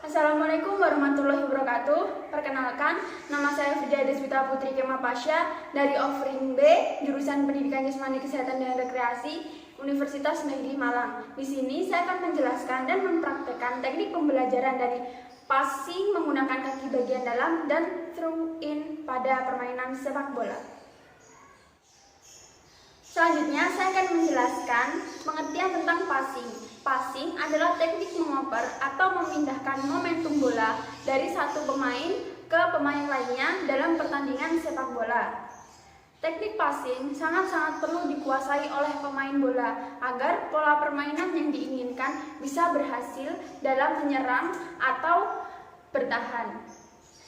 Assalamualaikum warahmatullahi wabarakatuh. Perkenalkan, nama saya Frida Deswita Putri Kema Pasha dari Offering B, jurusan Pendidikan Jasmani Kesehatan dan Rekreasi, Universitas Negeri Malang. Di sini saya akan menjelaskan dan mempraktekkan teknik pembelajaran dari passing menggunakan kaki bagian dalam dan throw in pada permainan sepak bola. Selanjutnya, saya akan menjelaskan pengertian tentang passing. Passing adalah teknik mengoper atau memindahkan momentum bola dari satu pemain ke pemain lainnya dalam pertandingan sepak bola. Teknik passing sangat-sangat perlu dikuasai oleh pemain bola agar pola permainan yang diinginkan bisa berhasil dalam menyerang atau bertahan.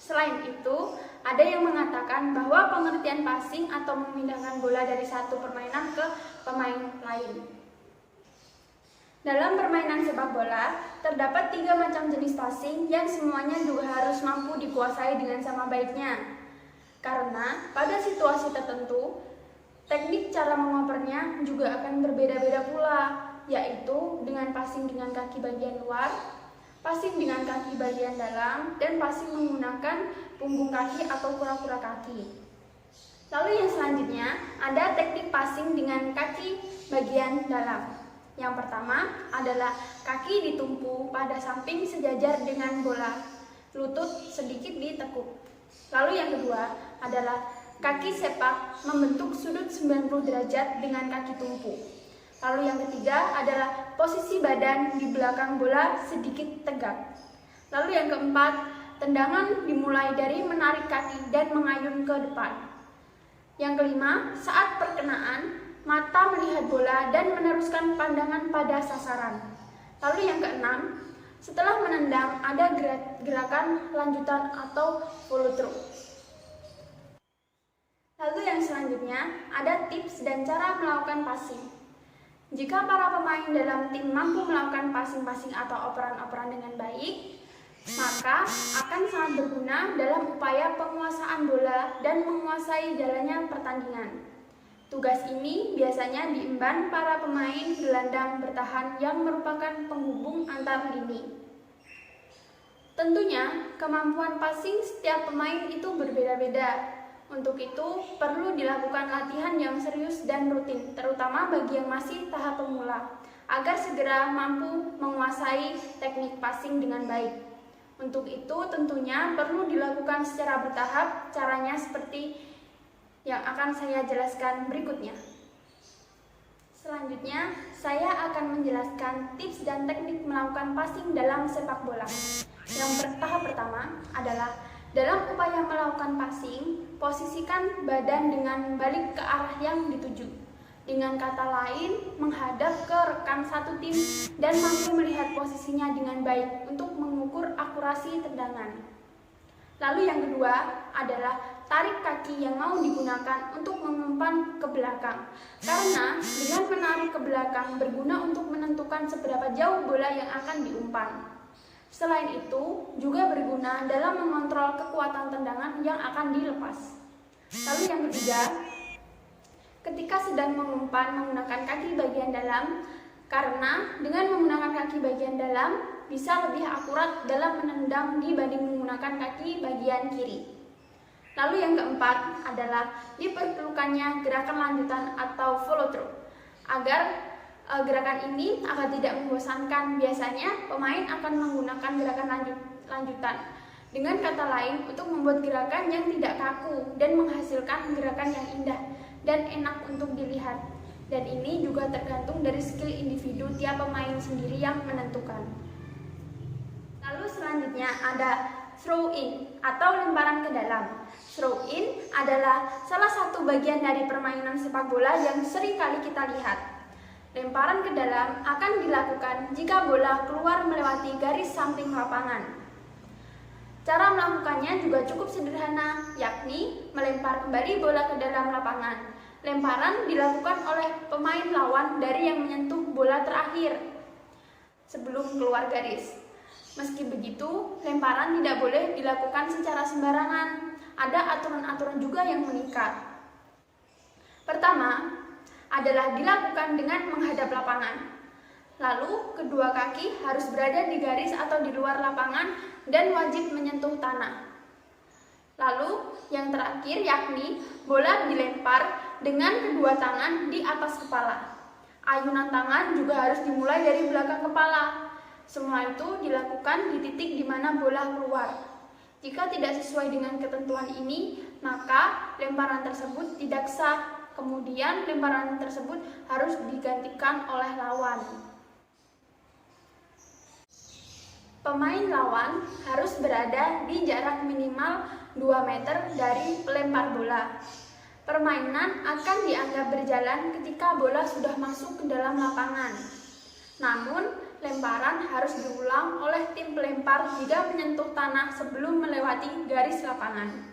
Selain itu, ada yang mengatakan bahwa pengertian passing atau memindahkan bola dari satu permainan ke pemain lain. Dalam permainan sepak bola, terdapat 3 macam jenis passing yang semuanya juga harus mampu dikuasai dengan sama baiknya. Karena pada situasi tertentu, teknik cara mengopernya juga akan berbeda-beda pula, yaitu dengan passing dengan kaki bagian luar, passing dengan kaki bagian dalam, dan passing menggunakan punggung kaki atau kura-kura kaki. Lalu yang selanjutnya, ada teknik passing dengan kaki bagian dalam. Yang pertama adalah kaki ditumpu pada samping sejajar dengan bola, lutut sedikit ditekuk. Lalu yang kedua adalah kaki sepak membentuk sudut 90 derajat dengan kaki tumpu. Lalu yang ketiga adalah posisi badan di belakang bola sedikit tegak. Lalu yang keempat, tendangan dimulai dari menarik kaki dan mengayun ke depan. Yang kelima, saat perkenaan, mata melihat bola dan meneruskan pandangan pada sasaran. Lalu yang keenam, setelah menendang ada gerakan lanjutan atau follow through. Lalu yang selanjutnya ada tips dan cara melakukan passing. Jika para pemain dalam tim mampu melakukan passing-passing atau operan-operan dengan baik, maka akan sangat berguna dalam upaya penguasaan bola dan menguasai jalannya pertandingan. Tugas ini biasanya diemban para pemain gelandang bertahan yang merupakan penghubung antar lini. Tentunya, kemampuan passing setiap pemain itu berbeda-beda. Untuk itu, perlu dilakukan latihan yang serius dan rutin, terutama bagi yang masih tahap pemula, agar segera mampu menguasai teknik passing dengan baik. Untuk itu, tentunya perlu dilakukan secara bertahap, caranya seperti yang akan saya jelaskan berikutnya. Selanjutnya, saya akan menjelaskan tips dan teknik melakukan passing dalam sepak bola. Yang tahap pertama adalah dalam upaya melakukan passing, posisikan badan dengan balik ke arah yang dituju. Dengan kata lain, menghadap ke rekan satu tim dan mampu melihat posisinya dengan baik untuk mengukur akurasi tendangan. Lalu yang kedua adalah tarik kaki yang mau digunakan untuk mengumpan ke belakang. Karena dengan menarik ke belakang berguna untuk menentukan seberapa jauh bola yang akan diumpan. Selain itu, juga berguna dalam mengontrol kekuatan tendangan yang akan dilepas. Lalu yang ketiga, ketika sedang mengumpan menggunakan kaki bagian dalam, karena dengan menggunakan kaki bagian dalam bisa lebih akurat dalam menendang dibanding menggunakan kaki bagian kiri. Lalu yang keempat adalah diperlukannya gerakan lanjutan atau follow through. Agar gerakan ini agar tidak membosankan, biasanya pemain akan menggunakan gerakan lanjutan. Dengan kata lain, untuk membuat gerakan yang tidak kaku dan menghasilkan gerakan yang indah dan enak untuk dilihat. Dan ini juga tergantung dari skill individu tiap pemain sendiri yang menentukan. Lalu selanjutnya ada throw in atau lemparan ke dalam. Throw in adalah salah satu bagian dari permainan sepak bola yang sering kali kita lihat. Lemparan ke dalam akan dilakukan jika bola keluar melewati garis samping lapangan. Cara melakukannya juga cukup sederhana, yakni melempar kembali bola ke dalam lapangan. Lemparan dilakukan oleh pemain lawan dari yang menyentuh bola terakhir sebelum keluar garis. Meski begitu, lemparan tidak boleh dilakukan secara sembarangan. Ada aturan-aturan juga yang mengikat. Pertama, adalah dilakukan dengan menghadap lapangan. Lalu, kedua kaki harus berada di garis atau di luar lapangan dan wajib menyentuh tanah. Lalu, yang terakhir yakni bola dilempar dengan kedua tangan di atas kepala. Ayunan tangan juga harus dimulai dari belakang kepala. Semua itu dilakukan di titik di mana bola keluar. Jika tidak sesuai dengan ketentuan ini, maka lemparan tersebut tidak sah. Kemudian lemparan tersebut harus digantikan oleh lawan. Pemain lawan harus berada di jarak minimal 2 meter dari pelempar bola. Permainan akan dianggap berjalan ketika bola sudah masuk ke dalam lapangan. Namun, lemparan harus diulang oleh tim pelempar jika menyentuh tanah sebelum melewati garis lapangan.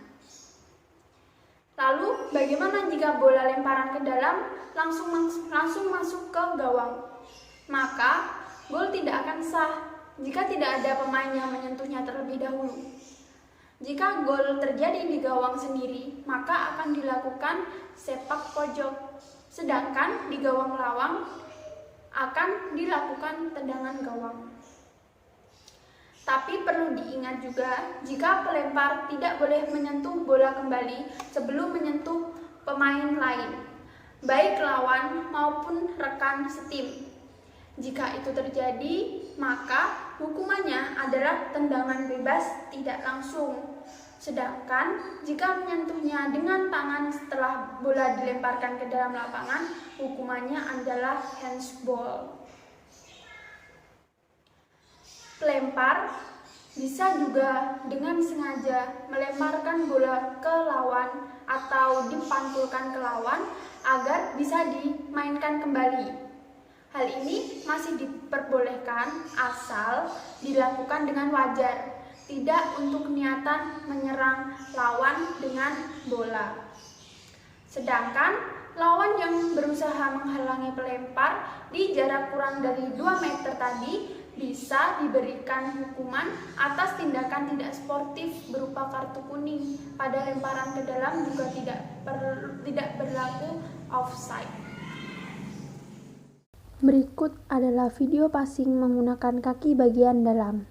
Lalu, bagaimana jika bola lemparan ke dalam langsung masuk ke gawang? Maka, gol tidak akan sah jika tidak ada pemain yang menyentuhnya terlebih dahulu. Jika gol terjadi di gawang sendiri, maka akan dilakukan sepak pojok. Sedangkan di gawang lawan akan dilakukan tendangan gawang. Tapi perlu diingat juga, jika pelempar tidak boleh menyentuh bola kembali sebelum menyentuh pemain lain, baik lawan maupun rekan setim. Jika itu terjadi, maka hukumannya adalah tendangan bebas tidak langsung. Sedangkan jika menyentuhnya dengan tangan setelah bola dilemparkan ke dalam lapangan, hukumannya adalah handsball. Pelempar bisa juga dengan sengaja melemparkan bola ke lawan atau dipantulkan ke lawan agar bisa dimainkan kembali. Hal ini masih diperbolehkan asal dilakukan dengan wajar, tidak untuk niatan menyerang lawan dengan bola. Sedangkan lawan yang berusaha menghalangi pelempar di jarak kurang dari 2 meter tadi bisa diberikan hukuman atas tindakan tidak sportif berupa kartu kuning. Pada lemparan ke dalam juga tidak berlaku offside. Berikut adalah video passing menggunakan kaki bagian dalam.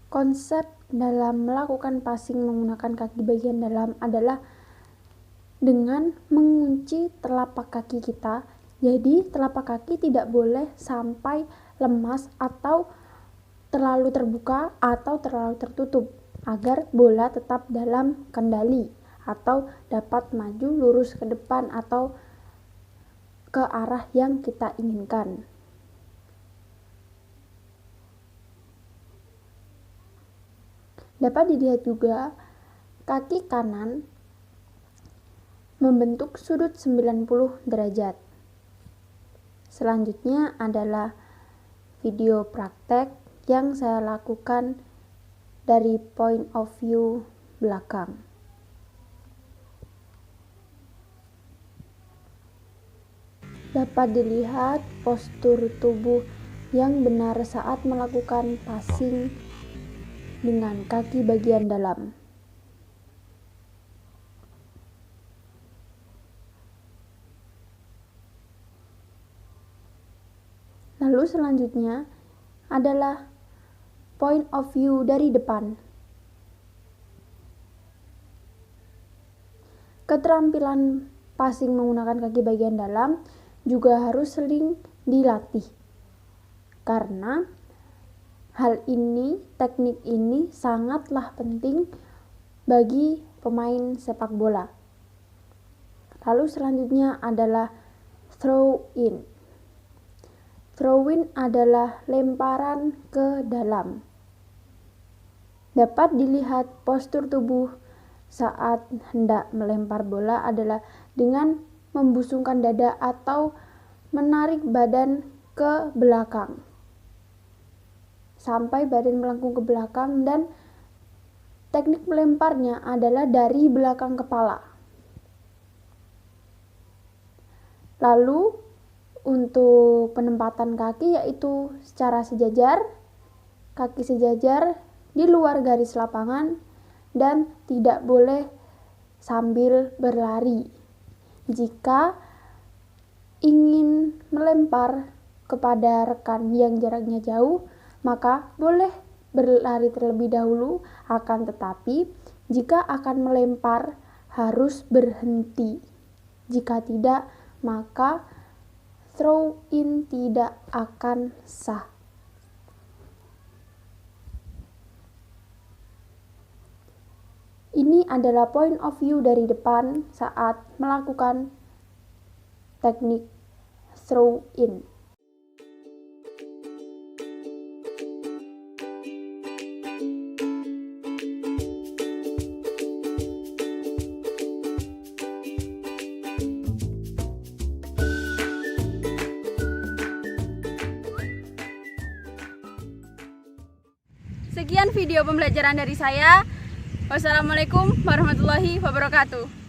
Konsep dalam melakukan passing menggunakan kaki bagian dalam adalah dengan mengunci telapak kaki kita. Jadi, telapak kaki tidak boleh sampai lemas atau terlalu terbuka atau terlalu tertutup agar bola tetap dalam kendali atau dapat maju lurus ke depan atau ke arah yang kita inginkan. Dapat dilihat juga kaki kanan membentuk sudut 90 derajat. Selanjutnya adalah video praktek yang saya lakukan dari point of view belakang. Dapat dilihat postur tubuh yang benar saat melakukan passing dengan kaki bagian dalam. Lalu selanjutnya adalah point of view dari depan. Keterampilan passing menggunakan kaki bagian dalam juga harus sering dilatih. Karena teknik ini sangatlah penting bagi pemain sepak bola. Lalu selanjutnya adalah throw in. Throw in adalah lemparan ke dalam. Dapat dilihat postur tubuh saat hendak melempar bola adalah dengan membusungkan dada atau menarik badan ke belakang sampai badan melengkung ke belakang, dan teknik melemparnya adalah dari belakang kepala. Lalu untuk penempatan kaki yaitu secara sejajar, kaki sejajar di luar garis lapangan dan tidak boleh sambil berlari. Jika ingin melempar kepada rekan yang jaraknya jauh, maka boleh berlari terlebih dahulu, akan tetapi jika akan melempar harus berhenti. Jika tidak, maka throw in tidak akan sah. Ini adalah point of view dari depan saat melakukan teknik throw in. Sekian video pembelajaran dari saya. Wassalamualaikum warahmatullahi wabarakatuh.